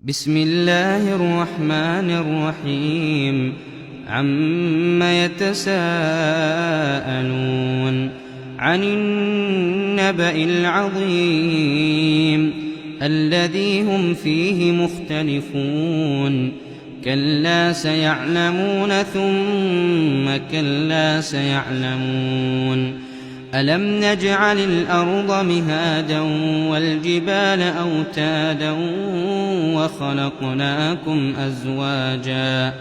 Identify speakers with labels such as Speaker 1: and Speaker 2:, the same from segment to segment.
Speaker 1: بسم الله الرحمن الرحيم. عم يتساءلون عن النبأ العظيم الذي هم فيه مختلفون. كلا سيعلمون ثم كلا سيعلمون. ألم نجعل الأرض مهادا والجبال أوتادا وخلقناكم أزواجا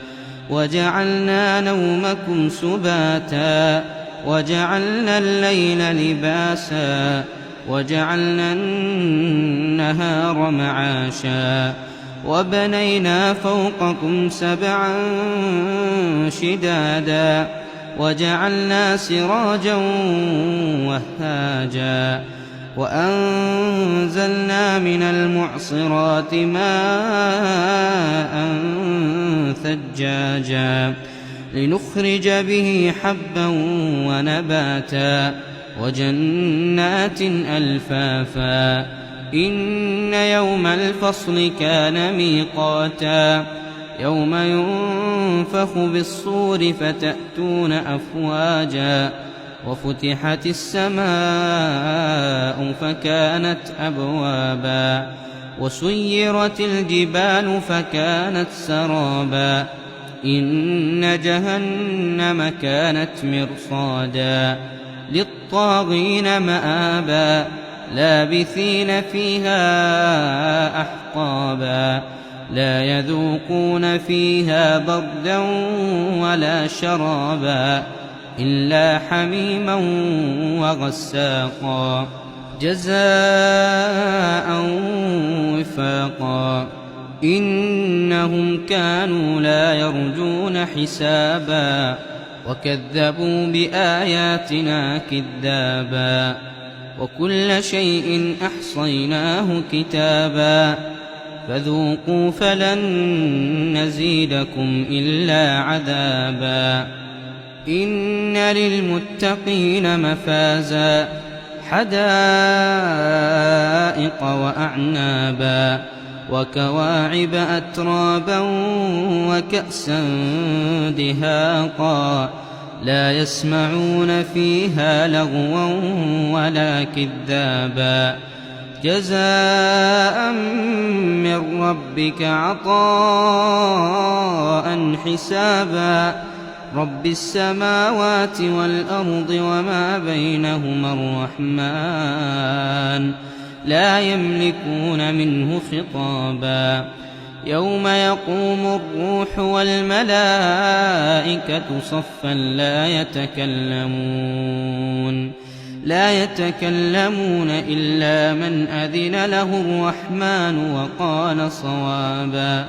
Speaker 1: وجعلنا نومكم سباتا وجعلنا الليل لباسا وجعلنا النهار معاشا وبنينا فوقكم سبعا شدادا وجعلنا سراجا وهاجا وأنزلنا من المعصرات ماء ثجاجا لنخرج به حبا ونباتا وجنات ألفافا. إن يوم الفصل كان ميقاتا يوم ينفخ بالصور فتأتون أفواجا وفتحت السماء فكانت أبوابا وسيرت الجبال فكانت سرابا. إن جهنم كانت مرصادا للطاغين مآبا لابثين فيها أحقابا لا يذوقون فيها بردا ولا شرابا إلا حميما وغساقا جزاء وفاقا. إنهم كانوا لا يرجون حسابا وكذبوا بآياتنا كذابا وكل شيء أحصيناه كتابا فذوقوا فلن نزيدكم إلا عذابا. إن للمتقين مفازا حدائق وأعنابا وكواعب أترابا وكأسا دهاقا لا يسمعون فيها لغوا ولا كذابا جزاء من ربك عطاء حسابا. رب السماوات والأرض وما بينهما الرحمن لا يملكون منه خطابا. يوم يقوم الروح والملائكة صفا لا يتكلمون إلا من أذن له الرحمن وقال صوابا.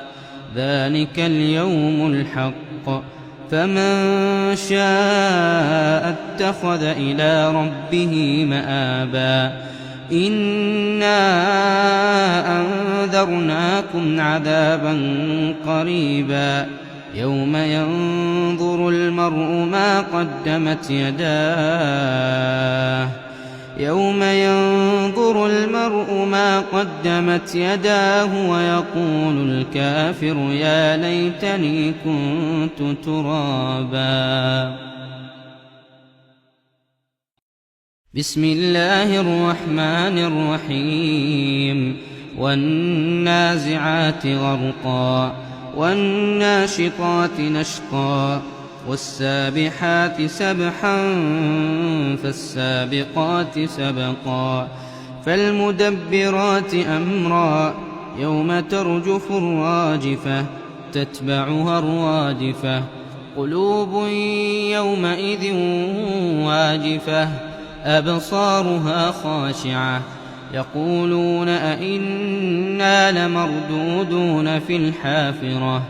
Speaker 1: ذلك اليوم الحق فمن شاء اتخذ إلى ربه مآبا. إنا أنذرناكم عذابا قريبا يوم ينظر المرء ما قدمت يداه ويقول الكافر يا ليتني كنت ترابا. بسم الله الرحمن الرحيم. والنازعات غرقا والناشطات نشطا والسابحات سبحا فالسابقات سبقا فالمدبرات أمرا يوم ترجف الراجفة تتبعها الرادفة قلوب يومئذ واجفة أبصارها خاشعة يقولون أئنا لمردودون في الحافرة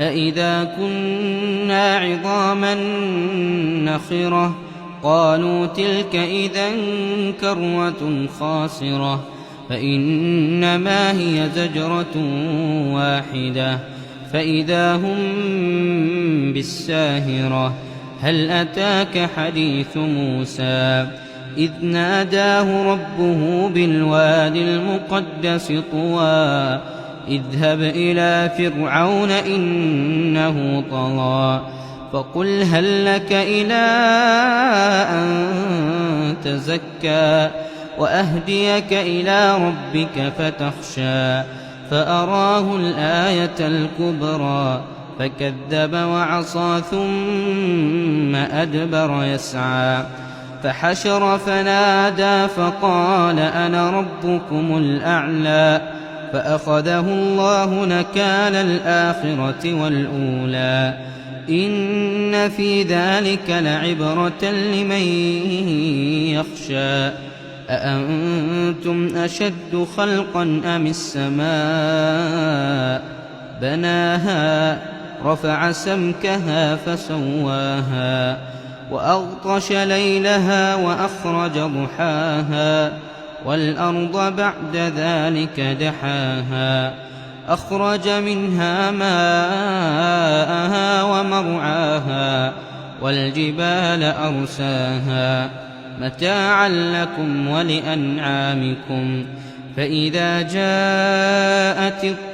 Speaker 1: أئذا كنا عظاما نخرة قالوا تلك إذا كرة خاسرة فإنما هي زجرة واحدة فإذا هم بالساهرة. هل أتاك حديث موسى إذ ناداه ربه بالوادي المقدس طوى اذهب إلى فرعون إنه طغى فقل هل لك إلى أن تزكى وأهديك إلى ربك فتخشى فأراه الآية الكبرى فكذب وعصى ثم أدبر يسعى فحشر فنادى فقال أنا ربكم الأعلى فأخذه الله نكال الآخرة والأولى إن في ذلك لعبرة لمن يخشى أأنتم أشد خلقا أم السماء بناها رفع سمكها فسواها وأغطش ليلها وأخرج ضحاها والأرض بعد ذلك دحاها أخرج منها ماءها ومرعاها والجبال أرساها متاعا لكم ولأنعامكم فإذا جاءت الطامة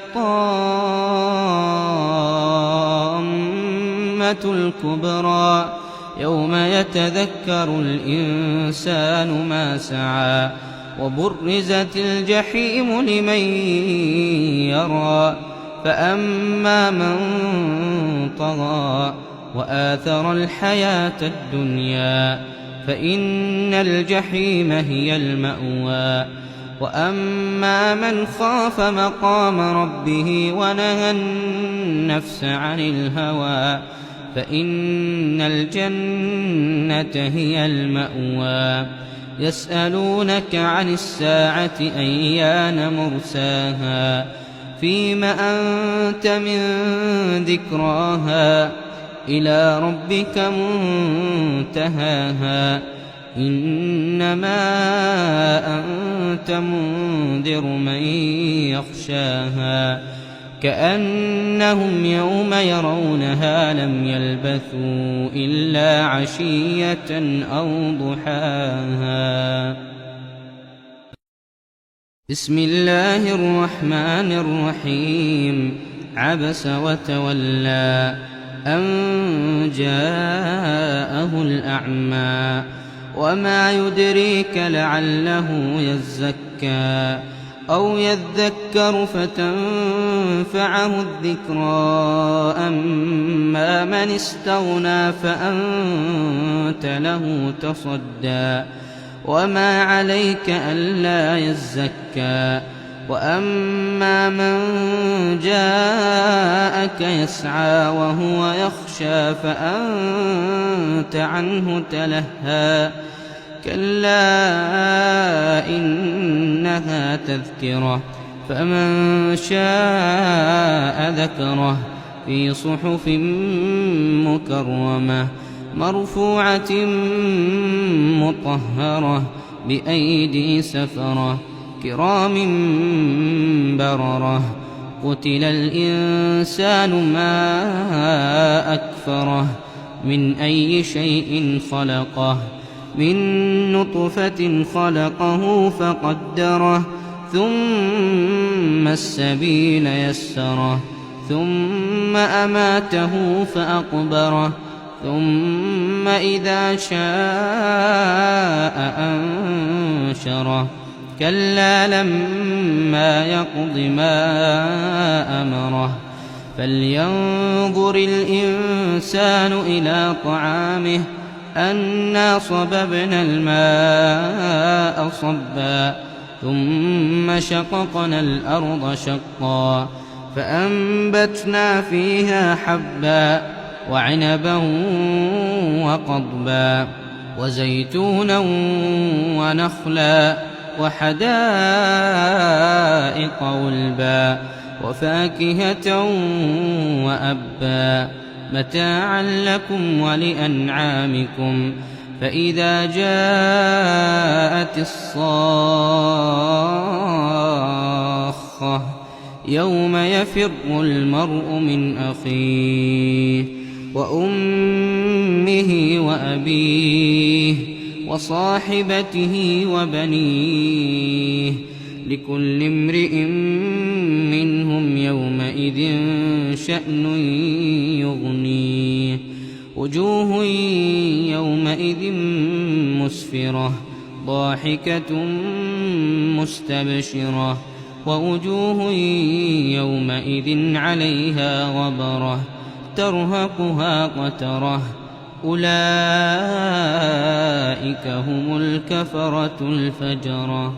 Speaker 1: الكبرى يوم يتذكر الإنسان ما سعى وبرزت الجحيم لمن يرى فأما من طغى وآثر الحياة الدنيا فإن الجحيم هي المأوى وأما من خاف مقام ربه ونهى النفس عن الهوى فإن الجنة هي المأوى يسألونك عن الساعة أيان مرساها فيم أنت من ذكراها إلى ربك منتهاها إنما أنت منذر من يخشاها كأنهم يوم يرونها لم يلبثوا إلا عشية أو ضحاها بسم الله الرحمن الرحيم عبس وتولى أن جاءه الأعمى وما يدريك لعله يزكى أو يذكر فتنفعه الذكرى أما من استغنى فأنت له تصدى وما عليك ألا يزكى وأما من جاءك يسعى وهو يخشى فأنت عنه تلهى كلا إنها تذكرة فمن شاء ذكره في صحف مكرمة مرفوعة مطهرة بأيدي سفرة كرام بررة قتل الإنسان ما أكفره من أي شيء خلقه من نطفة خلقه فقدره ثم السبيل يسره ثم أماته فأقبره ثم إذا شاء أنشره كلا لما يقض ما أمره فلينظر الإنسان إلى طعامه أنا صببنا الماء صبا ثم شققنا الأرض شقا فأنبتنا فيها حبا وعنبا وقضبا وزيتونا ونخلا وحدائق غلبا وفاكهة وأبا متاعا لكم ولأنعامكم فإذا جاءت الصاخة يوم يفر المرء من أخيه وأمه وأبيه وصاحبته وبنيه لكل امرئ منهم يومئذ شأن يغنيه وجوه يومئذ مسفرة ضاحكة مستبشرة ووجوه يومئذ عليها غبرة ترهقها قترة أولئك هم الكفرة الفجرة.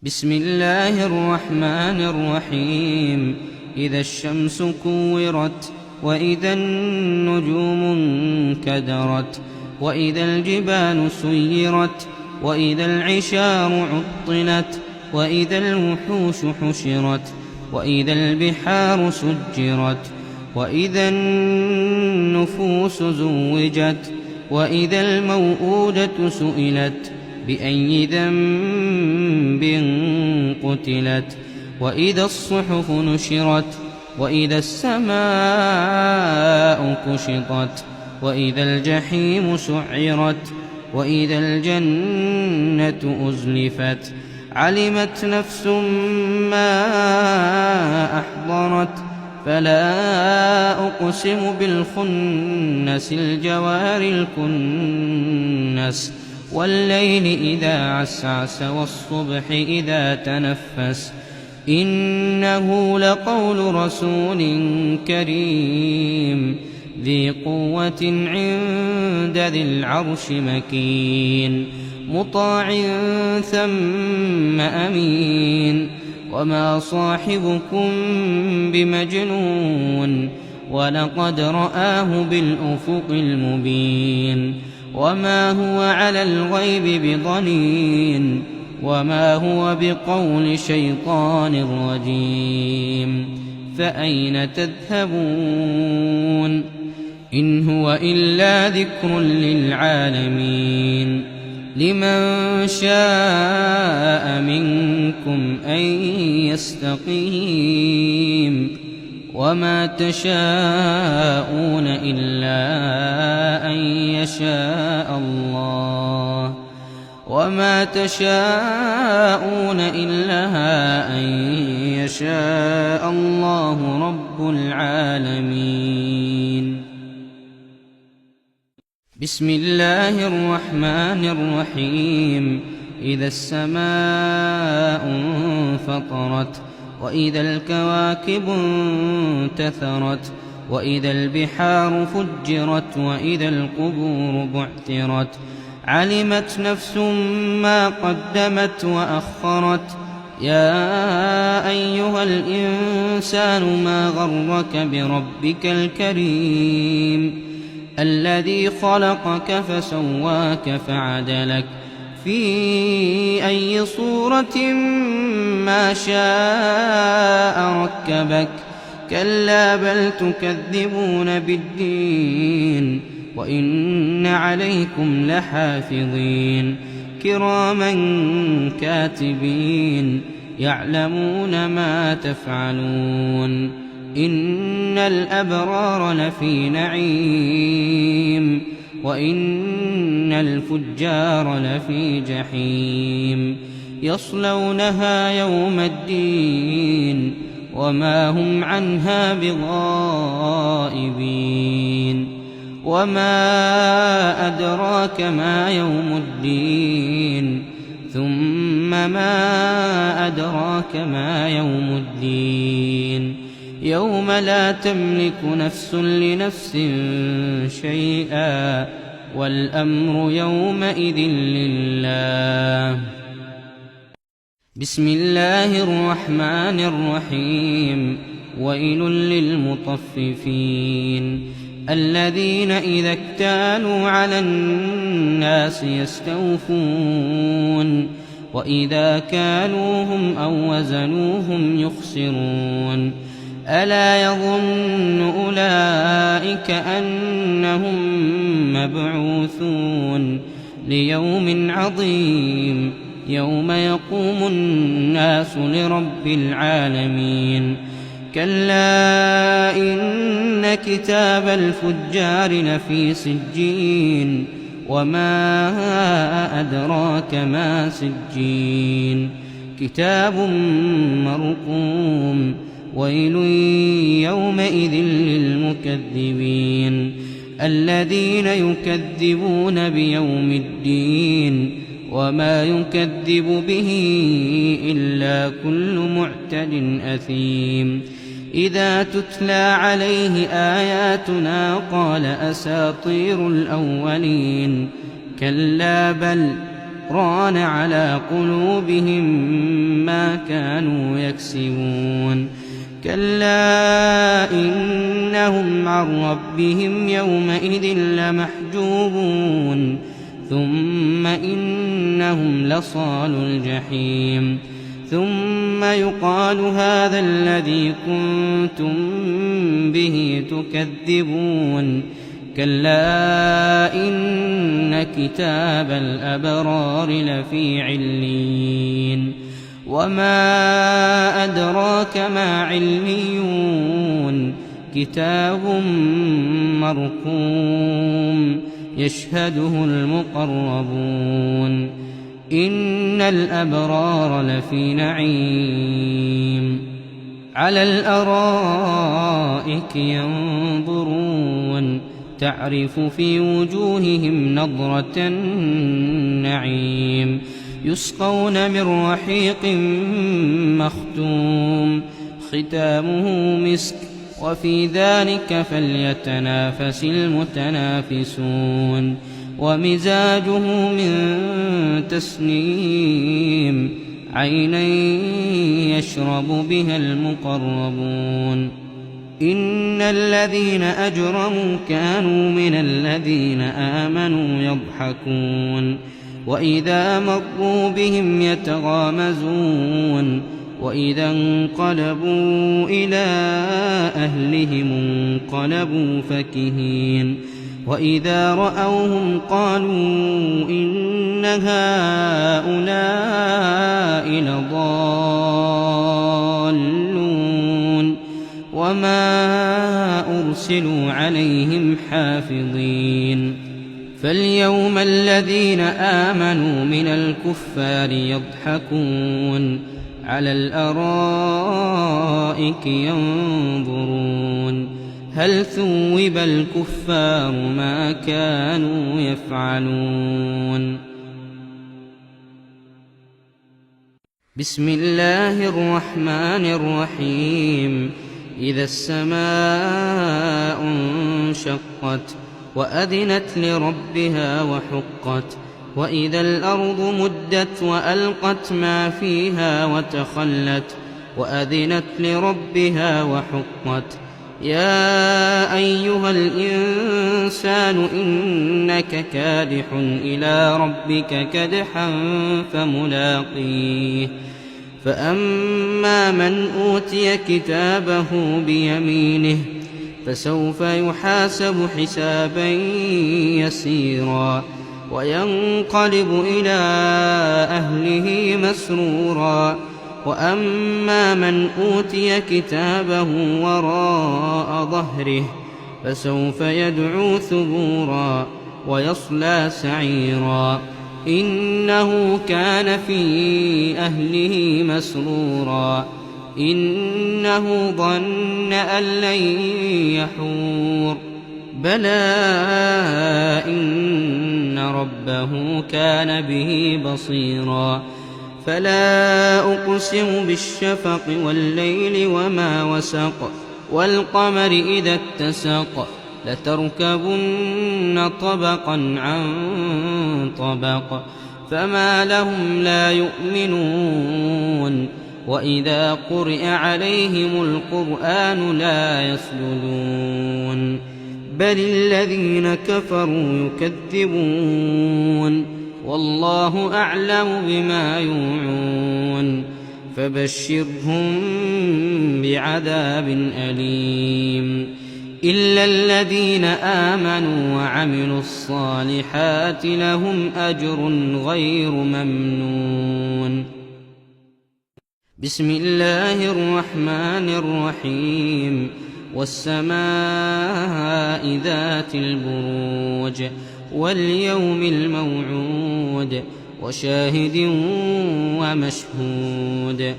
Speaker 1: بسم الله الرحمن الرحيم. إذا الشمس كورت وإذا النجوم انكدرت وإذا الجبال سيرت وإذا العشار عطلت وإذا الوحوش حشرت وإذا البحار سجرت وإذا النفوس زوجت وإذا الموءودة سئلت بأي ذنب قتلت وإذا الصحف نشرت وإذا السماء كشطت وإذا الجحيم سعرت وإذا الجنة أزلفت علمت نفس ما أحضرت فلا أقسم بالخنس الجوار الكنس والليل إذا عسعس والصبح إذا تنفس إنه لقول رسول كريم ذي قوة عند ذي العرش مكين مطاع ثم أمين وما صاحبكم بمجنون ولقد رآه بالأفق المبين وما هو على الغيب بضنين وما هو بقول شيطان رجيم فأين تذهبون إن هو إلا ذكر للعالمين لمن شاء منكم أن يستقيم وما تشاءون إلا أن يشاء الله وما تشاءون إلا أن يشاء الله رب العالمين. بسم الله الرحمن الرحيم. إذا السماء انفطرت وإذا الكواكب انتثرت وإذا البحار فجرت وإذا القبور بعثرت علمت نفس ما قدمت وأخرت يا أيها الإنسان ما غرك بربك الكريم الذي خلقك فسواك فعدلك في أي صورة ما شاء ركبك كلا بل تكذبون بالدين وإن عليكم لحافظين كراما كاتبين يعلمون ما تفعلون إن الأبرار لفي نعيم وإن الفجار لفي جحيم يصلونها يوم الدين وما هم عنها بغائبين وما أدراك ما يوم الدين ثم ما أدراك ما يوم الدين يوم لا تملك نفس لنفس شيئا والأمر يومئذ لله. بسم الله الرحمن الرحيم. ويل للمطففين الذين إذا اكتالوا على الناس يستوفون وإذا كالوهم أو وزنوهم يخسرون ألا يظن أولئك أنهم مبعوثون ليوم عظيم يوم يقوم الناس لرب العالمين كلا إن كتاب الفجار لفي سجين وما أدراك ما سجين كتاب مرقوم ويل يومئذ للمكذبين الذين يكذبون بيوم الدين وما يكذب به إلا كل معتد أثيم إذا تتلى عليه آياتنا قال أساطير الأولين كلا بل ران على قلوبهم ما كانوا يكسبون كلا إنهم عن ربهم يومئذ لمحجوبون ثم إنهم لصالو الجحيم ثم يقال هذا الذي كنتم به تكذبون كلا إن كتاب الأبرار لفي عليين وما أدراك ما عليون كتاب مرقوم يشهده المقربون إن الأبرار لفي نعيم على الأرائك ينظرون تعرف في وجوههم نضرة النعيم يسقون من رحيق مختوم ختامه مسك وفي ذلك فليتنافس المتنافسون ومزاجه من تسنيم عينا يشرب بها المقربون إن الذين أجرموا كانوا من الذين آمنوا يضحكون وإذا مروا بهم يتغامزون وإذا انقلبوا إلى أهلهم انقلبوا فكهين وإذا رأوهم قالوا إن هؤلاء لضالون وما أرسلوا عليهم حافظين فاليوم الذين آمنوا من الكفار يضحكون على الأرائك ينظرون هل ثوب الكفار ما كانوا يفعلون بسم الله الرحمن الرحيم إذا السماء انشقت وأذنت لربها وحقت وإذا الأرض مدت وألقت ما فيها وتخلت وأذنت لربها وحقت يا أيها الإنسان إنك كادح إلى ربك كدحا فملاقيه فأما من أوتي كتابه بيمينه فسوف يحاسب حسابا يسيرا وينقلب إلى أهله مسرورا وأما من أوتي كتابه وراء ظهره فسوف يدعو ثبورا ويصلى سعيرا إنه كان في أهله مسرورا إنه ظن أن لن يحور بلى إن ربه كان به بصيرا فلا أقسم بالشفق والليل وما وسق والقمر إذا اتسق لتركبن طبقا عن طبق فما لهم لا يؤمنون وإذا قرئ عليهم القرآن لا يسجدون بل الذين كفروا يكذبون والله أعلم بما يوعون فبشرهم بعذاب أليم إلا الذين آمنوا وعملوا الصالحات لهم أجر غير ممنون بسم الله الرحمن الرحيم والسماء ذات البروج واليوم الموعود وشاهد ومشهود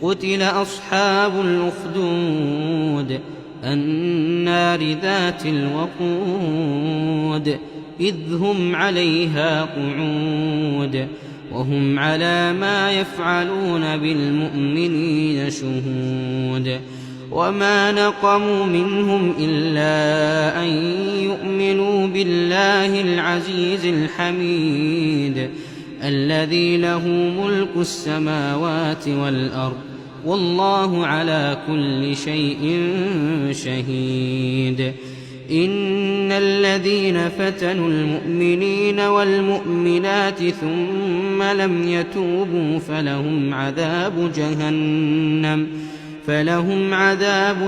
Speaker 1: قتل أصحاب الأخدود النار ذات الوقود إذ هم عليها قعود وهم على ما يفعلون بالمؤمنين شهود وما نقموا منهم إلا أن يؤمنوا بالله العزيز الحميد الذي له ملك السماوات والأرض والله على كل شيء شهيد إن الذين فتنوا المؤمنين والمؤمنات ثم لم يتوبوا فلهم عذاب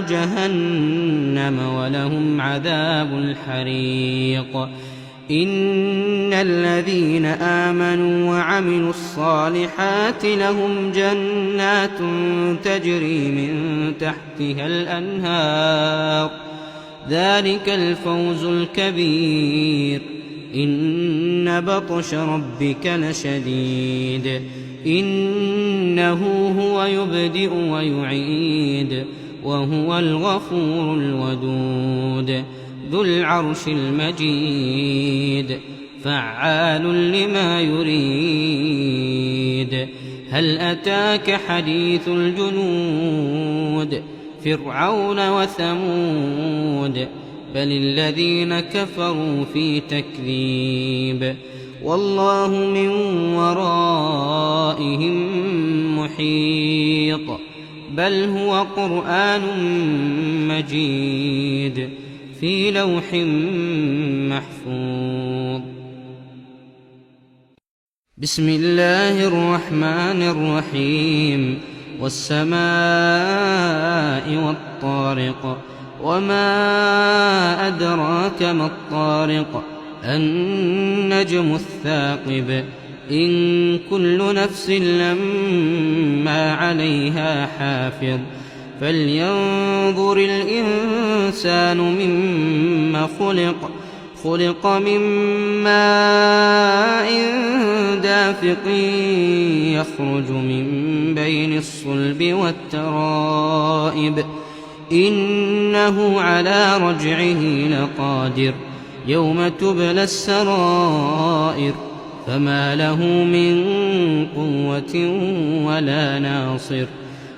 Speaker 1: جهنم ولهم عذاب الحريق إن الذين آمنوا وعملوا الصالحات لهم جنات تجري من تحتها الأنهار ذلك الفوز الكبير إن بطش ربك لشديد إنه هو يبدئ ويعيد وهو الغفور الودود ذو العرش المجيد فعال لما يريد هل أتاك حديث الجنود فرعون وثمود بل الذين كفروا في تكذيب والله من ورائهم محيط بل هو قرآن مجيد في لوح محفوظ بسم الله الرحمن الرحيم والسماء والطارق وما أدراك ما الطارق النجم الثاقب إن كل نفس لما عليها حافظ فلينظر الإنسان مما خلق من ماء دافق يخرج من بين الصلب والترائب إنه على رجعه لقادر يوم تبلى السرائر فما له من قوة ولا ناصر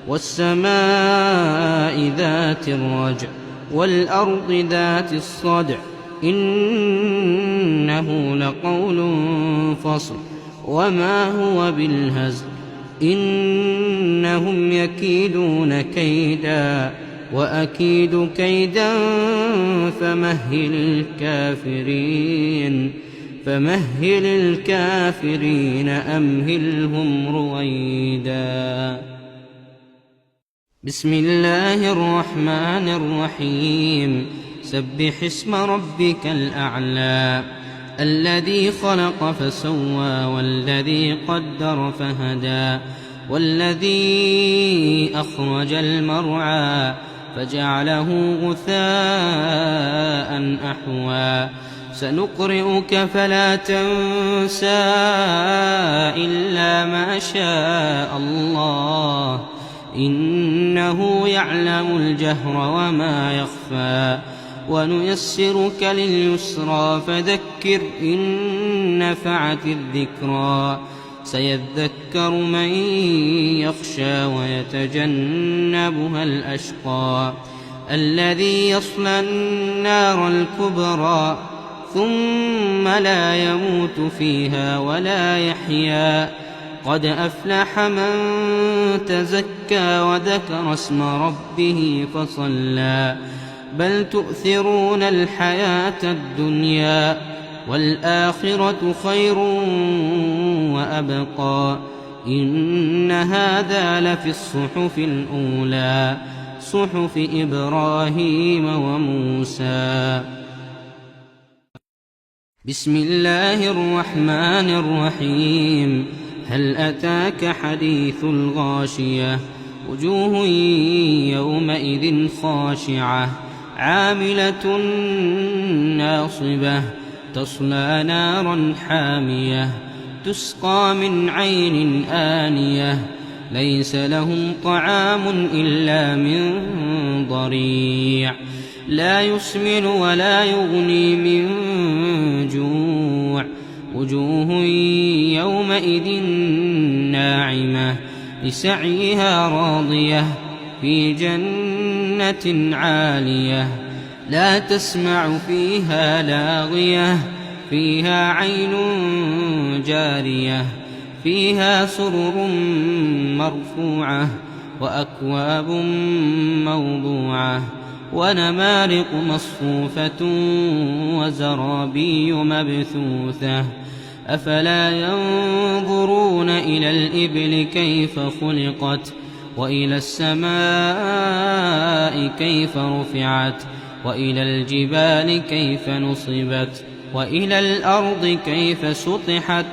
Speaker 1: والسماء ذات الرجع والأرض ذات الصدع إنه لقول فصل وما هو بالهزل إنهم يكيدون كيدا وأكيد كيدا فمهل الكافرين أمهلهم رويدا بسم الله الرحمن الرحيم سبح اسم ربك الأعلى الذي خلق فسوى والذي قدر فهدى والذي أخرج المرعى فجعله غثاء أحوى سنقرئك فلا تنسى إلا ما شاء الله إنه يعلم الجهر وما يخفى ونيسرك لليسرى فذكر إن نفعت الذكرى سيذكر من يخشى ويتجنبها الأشقى الذي يصلى النار الكبرى ثم لا يموت فيها ولا يحيا قد أفلح من تزكى وذكر اسم ربه فصلى بل تؤثرون الحياة الدنيا والآخرة خير وأبقى إن هذا لفي الصحف الأولى صحف إبراهيم وموسى بسم الله الرحمن الرحيم هل أتاك حديث الغاشية وجوه يومئذ خاشعة عاملة ناصبة تصلى نارا حامية تسقى من عين آنية ليس لهم طعام إلا من ضريع لا يسمن ولا يغني من جوع وجوه يومئذ ناعمة لسعيها راضية في جنة عالية لا تسمع فيها لاغية فيها عين جارية فيها سرر مرفوعة وأكواب موضوعة ونمارق مصفوفة وزرابي مبثوثة أفلا ينظرون إلى الإبل كيف خلقت وإلى السماء كيف رفعت وإلى الجبال كيف نصبت وإلى الأرض كيف سطحت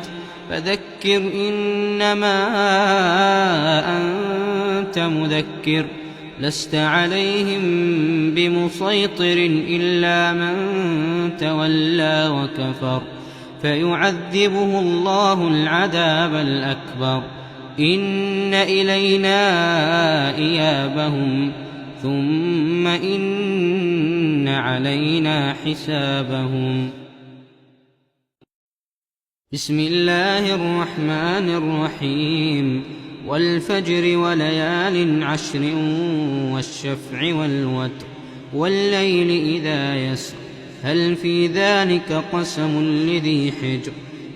Speaker 1: فذكر إنما أنت مذكر لست عليهم بمسيطر إلا من تولى وكفر فيعذبه الله العذاب الأكبر إن إلينا إيابهم ثم إن علينا حسابهم. بسم الله الرحمن الرحيم والفجر وليال عشر والشفع والوتر والليل إذا يسر هل في ذلك قسم لذي حجر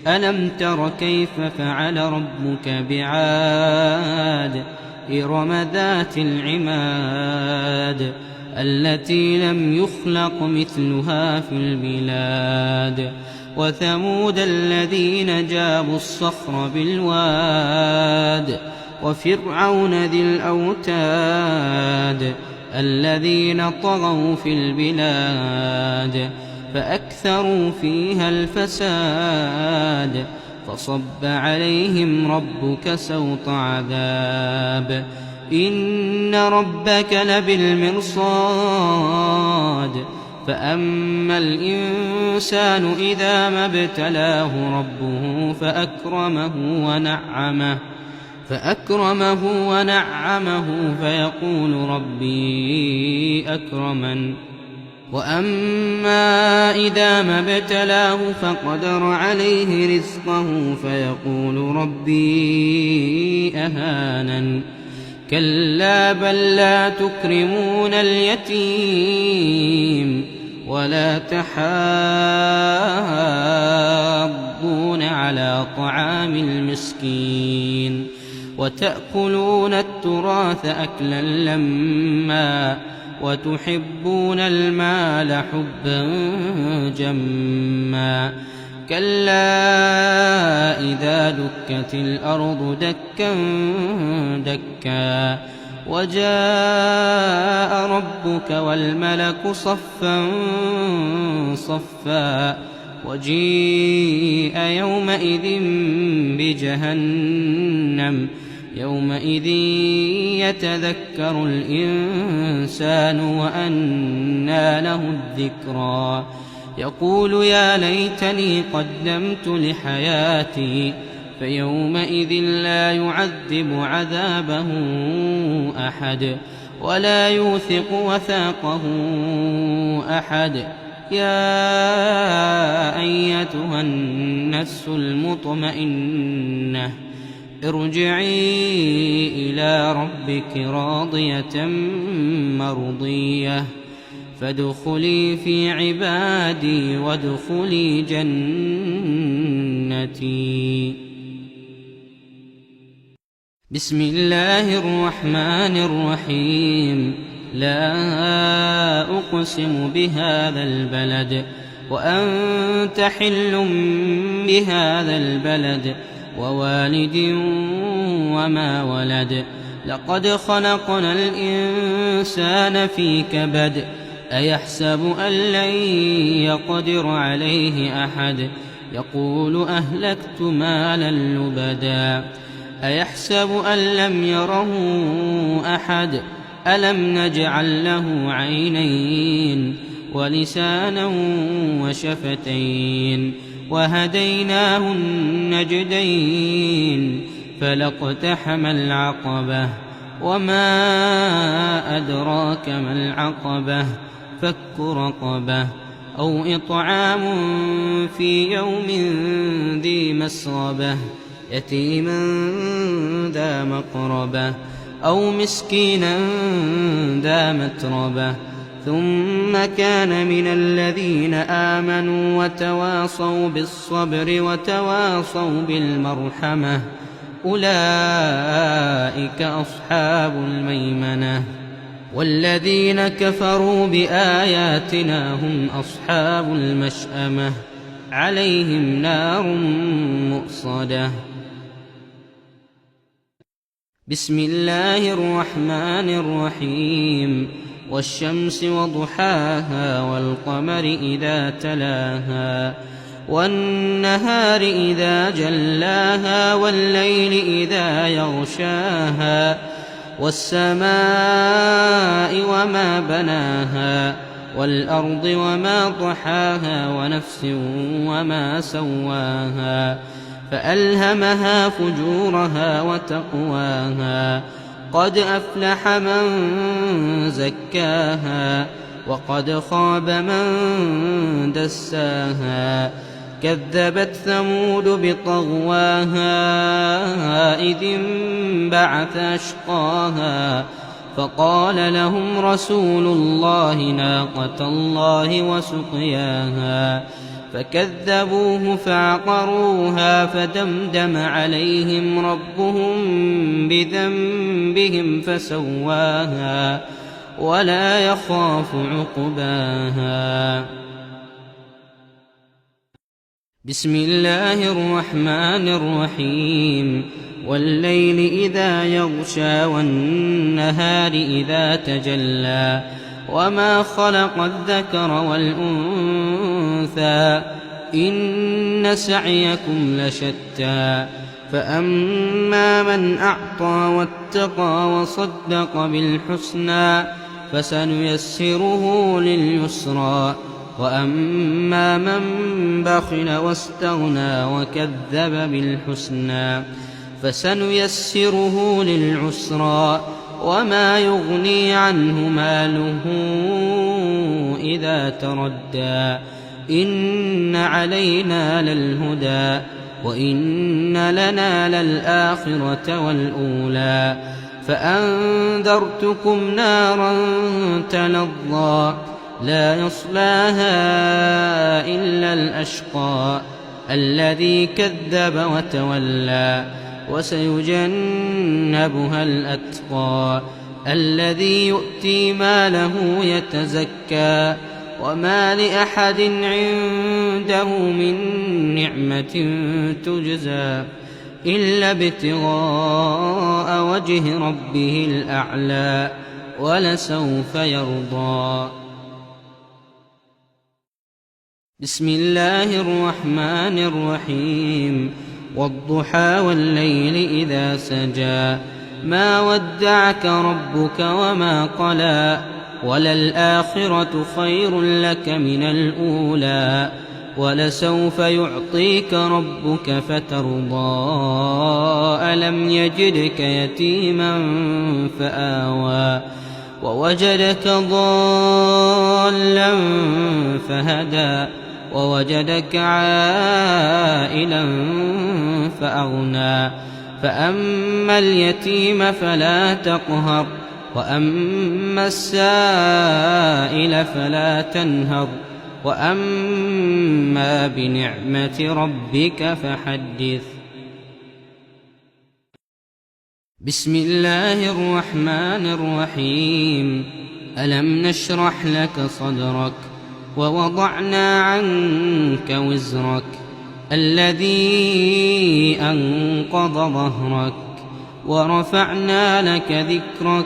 Speaker 1: ألم تر كيف فعل ربك بعاد إرم ذات العماد التي لم يخلق مثلها في البلاد وثمود الذين جابوا الصخر بالواد وفرعون ذي الأوتاد الذين طغوا في البلاد فأكثروا فيها الفساد فصب عليهم ربك سوط عذاب إن ربك لبالمرصاد فأما الإنسان إذا ما ابتلاه ربه فأكرمه ونعمه فيقول ربي أكرمن وأما إذا ما ابتلاه فقدر عليه رزقه فيقول ربي أهانن كلا بل لا تكرمون اليتيم ولا تحاضون على طعام المسكين وتأكلون التراث أكلا لما وتحبون المال حبا جما كلا إذا دكت الأرض دكا دكا وجاء ربك والملك صفا صفا وجيء يومئذ بجهنم يومئذ يتذكر الإنسان وأنى له الذكرى يقول يا ليتني قدمت لحياتي فيومئذ لا يعذب عذابه أحد ولا يوثق وثاقه أحد يا أيتها النفس المطمئنة ارجعي إلى ربك راضية مرضية فادخلي في عبادي وادخلي جنتي. بسم الله الرحمن الرحيم لا أقسم بهذا البلد وأنت حل بهذا البلد ووالد وما ولد لقد خلقنا الإنسان في كبد أيحسب أن لن يقدر عليه أحد يقول أهلكت مالا لبدا أيحسب أن لم يره أحد ألم نجعل له عينين ولسانا وشفتين وهديناه النجدين فلاقتحم العقبة وما أدراك ما العقبة فك رقبة أو إطعام في يوم ذي مسغبة يتيما ذا مقربة أو مسكينا ذا متربة ثم كان من الذين آمنوا وتواصوا بالصبر وتواصوا بالمرحمة أولئك أصحاب الميمنة والذين كفروا بآياتنا هم أصحاب المشأمة عليهم نار مؤصدة. بسم الله الرحمن الرحيم والشمس وضحاها والقمر إذا تلاها والنهار إذا جلاها والليل إذا يغشاها والسماء وما بناها والأرض وما طحاها ونفس وما سواها فألهمها فجورها وتقواها قد أفلح من زكاها وقد خاب من دساها كذبت ثمود بطغواها إذ انبعث أشقاها فقال لهم رسول الله ناقة الله وسقياها فكذبوه فعقروها فدمدم عليهم ربهم بذنبهم فسواها ولا يخاف عقباها. بسم الله الرحمن الرحيم والليل إذا يغشى والنهار إذا تجلى وما خلق الذكر والأنثى إن سعيكم لشتى فأما من أعطى واتقى وصدق بالحسنى فسنيسره لليسرى وأما من بخل واستغنى وكذب بالحسنى فسنيسره للعسرى وما يغني عنه ماله إذا تردى إن علينا للهدى وإن لنا للآخرة والأولى فأنذرتكم نارا تلظى لا يصلاها إلا الأشقى الذي كذب وتولى وسيجنبها الأتقى الذي يؤتي ماله يتزكى وما لأحد عنده من نعمة تجزى إلا ابتغاء وجه ربه الأعلى ولسوف يرضى. بسم الله الرحمن الرحيم والضحى والليل إذا سجى ما ودعك ربك وما قلى وللآخرة خير لك من الأولى ولسوف يعطيك ربك فترضى ألم يجدك يتيما فآوى ووجدك ضالا فهدى ووجدك عائلا فأغنى فأما اليتيم فلا تقهر وأما السائل فلا تنهر وأما بنعمة ربك فحدث. بسم الله الرحمن الرحيم ألم نشرح لك صدرك ووضعنا عنك وزرك الذي أنقض ظهرك ورفعنا لك ذكرك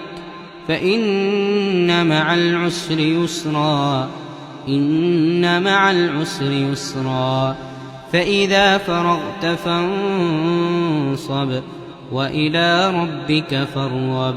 Speaker 1: فإن مع العسر يسرا إن مع العسر يسرا فإذا فرغت فانصب وإلى ربك فارغب.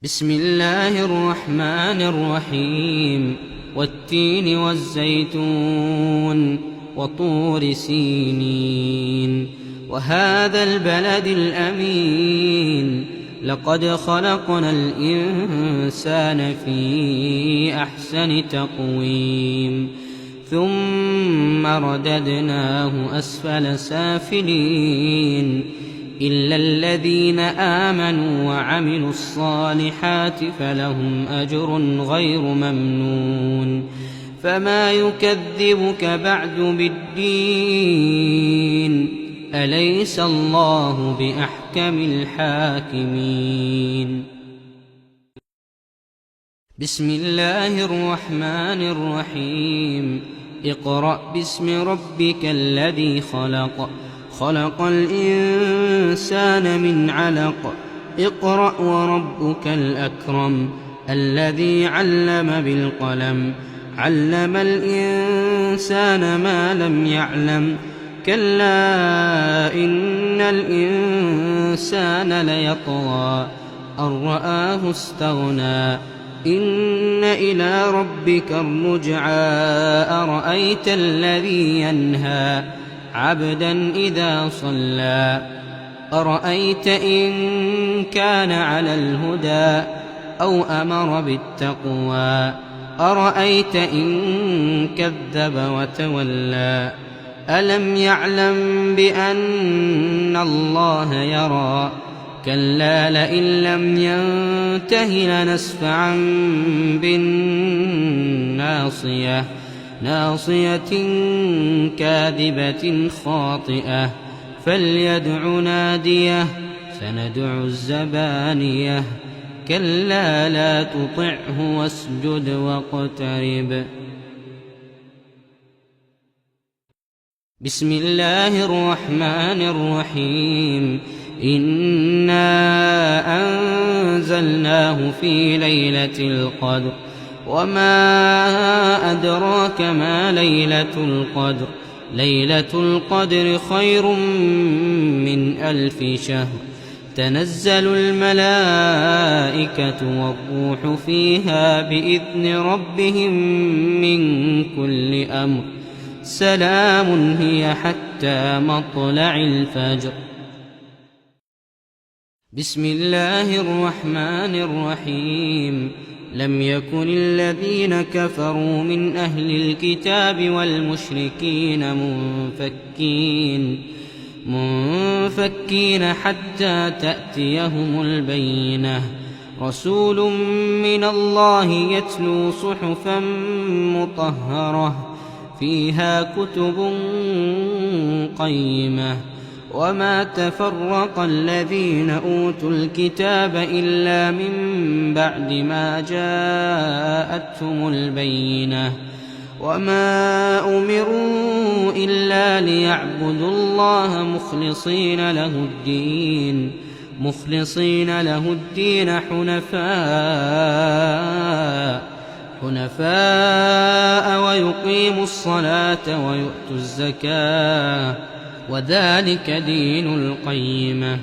Speaker 1: بسم الله الرحمن الرحيم والتين والزيتون وطور سينين وهذا البلد الأمين لقد خلقنا الإنسان في أحسن تقويم ثم رددناه أسفل سافلين إلا الذين آمنوا وعملوا الصالحات فلهم أجر غير ممنون فما يكذبك بعد بالدين أليس الله بأحكم الحاكمين بسم الله الرحمن الرحيم اقرأ باسم ربك الذي خلق خلق الإنسان من علق اقرأ وربك الأكرم الذي علم بالقلم علم الإنسان ما لم يعلم كلا إن الإنسان ليطغى أن رآه استغنى إن إلى ربك الرجعى أرأيت الذي ينهى عبدا إذا صلى أرأيت إن كان على الهدى أو أمر بالتقوى أرأيت إن كذب وتولى ألم يعلم بأن الله يرى كلا لئن لم ينته لنسفعا بالناصية ناصية كاذبة خاطئة فليدع ناديه سندع الزبانية كلا لا تطعه واسجد واقترب بسم الله الرحمن الرحيم إنا أنزلناه في ليلة القدر وما أدراك ما ليلة القدر ليلة القدر خير من 1000 شهر تنزل الملائكة والروح فيها بإذن ربهم من كل أمر سلام هي حتى مطلع الفجر بسم الله الرحمن الرحيم لم يكن الذين كفروا من أهل الكتاب والمشركين منفكين حتى تأتيهم البينة رسول من الله يتلو صحفا مطهرة فيها كتب قيمة وما تفرق الذين أوتوا الكتاب إلا من بعد ما جاءتهم البينة وما أمروا إلا ليعبدوا الله مخلصين له الدين حنفاء ويقيموا الصلاة ويؤتوا الزكاة وذلك دين القيمة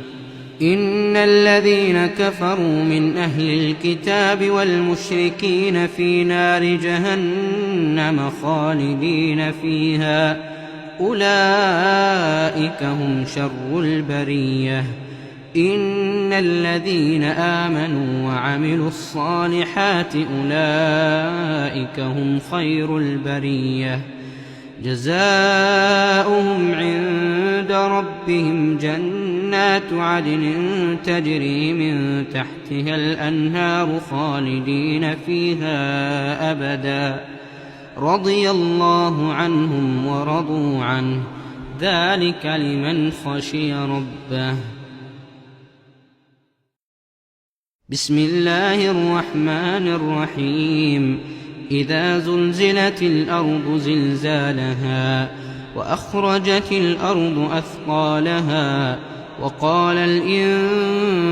Speaker 1: إن الذين كفروا من أهل الكتاب والمشركين في نار جهنم خالدين فيها أولئك هم شر البرية إن الذين آمنوا وعملوا الصالحات أولئك هم خير البرية جزاؤهم عند ربهم جنات عدن تجري من تحتها الأنهار خالدين فيها أبدا رضي الله عنهم ورضوا عنه ذلك لمن خشي ربه بسم الله الرحمن الرحيم إذا زلزلت الأرض زلزالها وأخرجت الأرض أثقالها وقال الإنسان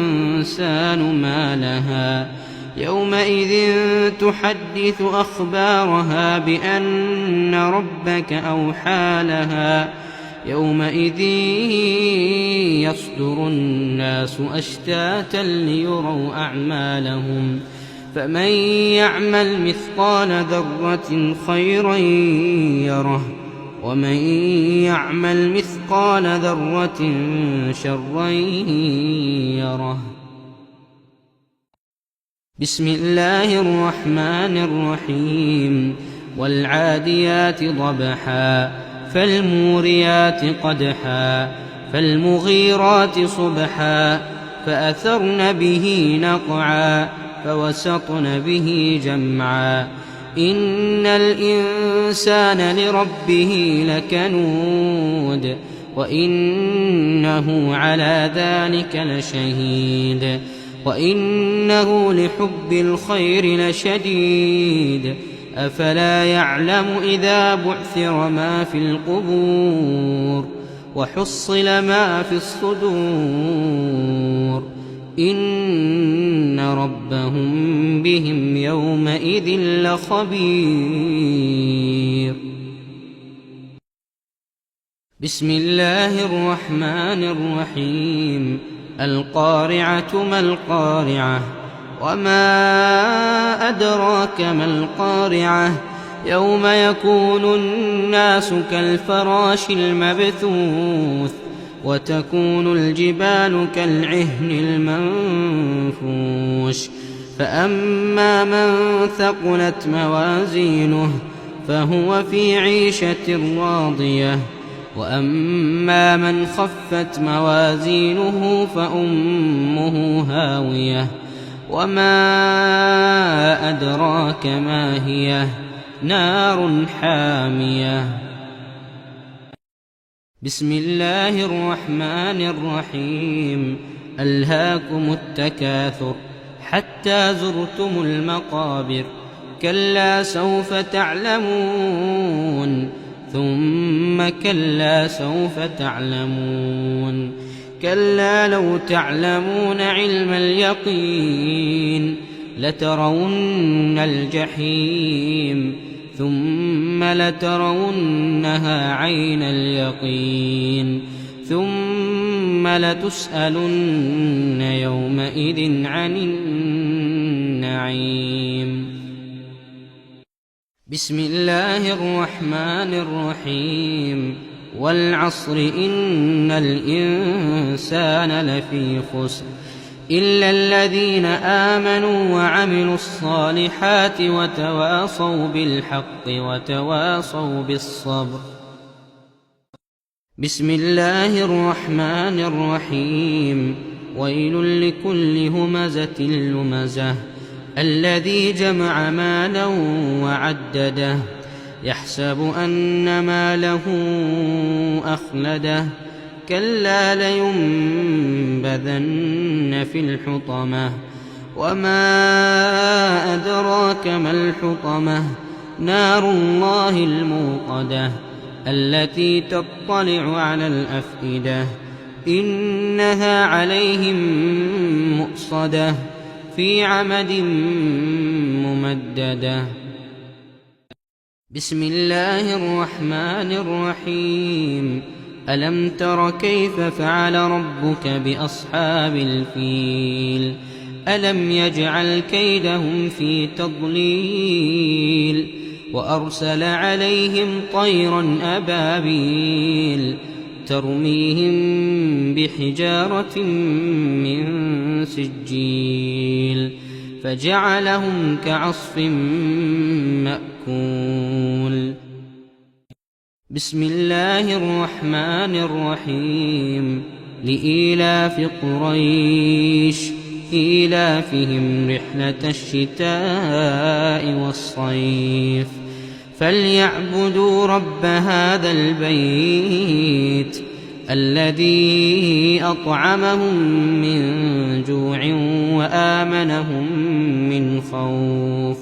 Speaker 1: ما لها يومئذ تحدث أخبارها بأن ربك أوحى لها يومئذ يصدر الناس أشتاتا ليروا أعمالهم فمن يعمل مثقال ذرة خيرا يره ومن يعمل مثقال مثقال ذرة شرا يره. بسم الله الرحمن الرحيم. والعاديات ضبحا فالموريات قدحا فالمغيرات صبحا فأثرن به نقعا فوسطن به جمعا إن الإنسان لربه لكنود وإنه على ذلك لشهيد وإنه لحب الخير لشديد أفلا يعلم إذا بعثر ما في القبور وحصل ما في الصدور إن ربهم بهم يومئذ لخبير. بسم الله الرحمن الرحيم. القارعة ما القارعة وما أدراك ما القارعة يوم يكون الناس كالفراش المبثوث وتكون الجبال كالعهن المنفوش فأما من ثقلت موازينه فهو في عيشة راضية وأما من خفت موازينه فأمه هاوية وما أدراك ما هي نار حامية. بسم الله الرحمن الرحيم. ألهاكم التكاثر حتى زرتم المقابر كلا سوف تعلمون ثم كلا سوف تعلمون كلا لو تعلمون علم اليقين لترون الجحيم ثم لترونها عين اليقين ثم لتسألن يومئذ عن النعيم. بسم الله الرحمن الرحيم. والعصر إن الإنسان لفي خسر إلا الذين آمنوا وعملوا الصالحات وتواصوا بالحق وتواصوا بالصبر. بسم الله الرحمن الرحيم. ويل لكل همزة لمزة الذي جمع مالا وعدده يحسب أن ماله أخلده كلا لينبذن في الحطمة وما أدراك ما الحطمة نار الله الموقدة التي تطلع على الأفئدة إنها عليهم مؤصدة في عمد ممددة. بسم الله الرحمن الرحيم. ألم تر كيف فعل ربك بأصحاب الفيل ألم يجعل كيدهم في تضليل وأرسل عليهم طيرا أبابيل ترميهم بحجارة من سجيل فجعلهم كعصف مأكول. بسم الله الرحمن الرحيم. لإيلاف قريش إيلافهم رحلة الشتاء والصيف فليعبدوا رب هذا البيت الذي أطعمهم من جوع وآمنهم من خوف.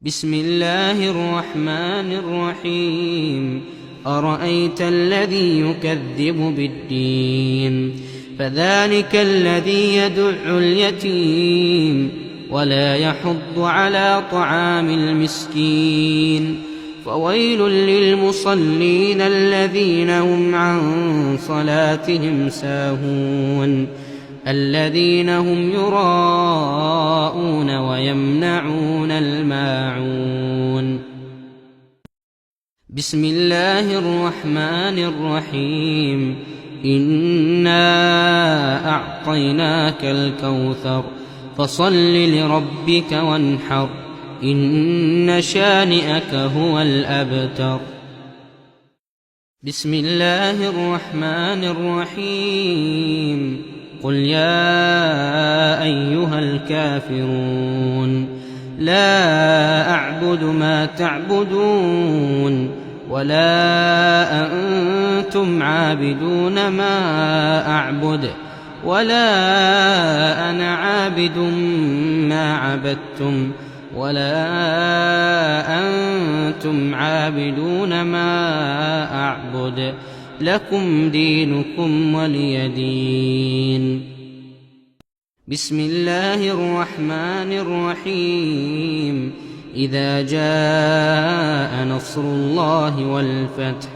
Speaker 1: بسم الله الرحمن الرحيم. أرأيت الذي يكذب بالدين فذلك الذي يدع اليتيم ولا يحض على طعام المسكين فويل للمصلين الذين هم عن صلاتهم ساهون الذين هم يراءون ويمنعون الماعون. بسم الله الرحمن الرحيم إنا أعطيناك الكوثر فصل لربك وانحر إن شانئك هو الأبتر. بسم الله الرحمن الرحيم قل يا أيها الكافرون لا أعبد ما تعبدون ولا أنتم عابدون ما أعبد ولا أنا عابد ما عبدتم ولا أنتم عابدون ما أعبد لكم دينكم ولي دين. بسم الله الرحمن الرحيم إذا جاء نصر الله والفتح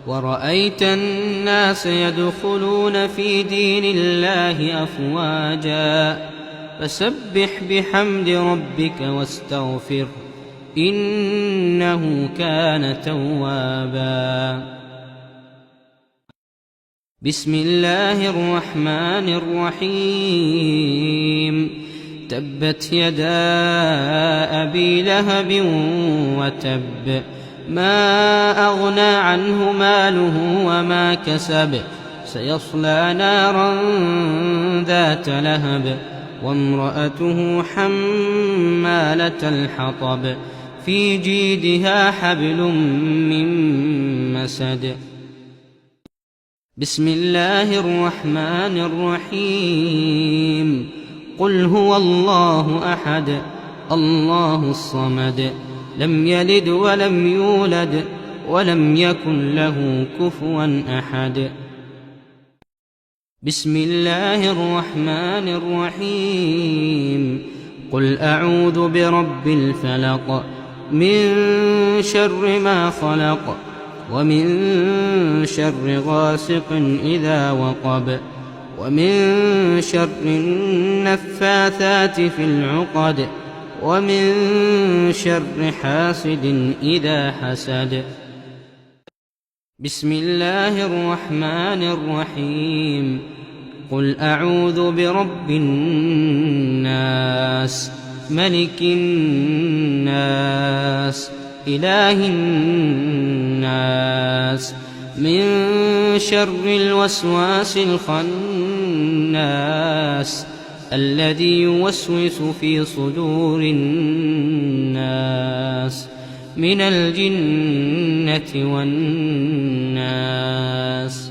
Speaker 1: ورأيت الناس يدخلون في دين الله أفواجا فسبح بحمد ربك واستغفره إنه كان توابا. بسم الله الرحمن الرحيم تبت يدا أبي لهب وتب ما أغنى عنه ماله وما كسب سيصلى نارا ذات لهب وامرأته حمالة الحطب في جيدها حبل من مسد. بسم الله الرحمن الرحيم قل هو الله أحد الله الصمد لم يلد ولم يولد ولم يكن له كفوا أحد. بسم الله الرحمن الرحيم قل أعوذ برب الفلق من شر ما خلق ومن شر غاسق إذا وقب ومن شر النفاثات في العقد ومن شر حاسد إذا حسد. بسم الله الرحمن الرحيم قل أعوذ برب الناس ملك الناس إله الناس من شر الوسواس الخناس الذي يوسوس في صدور الناس من الجنة والناس.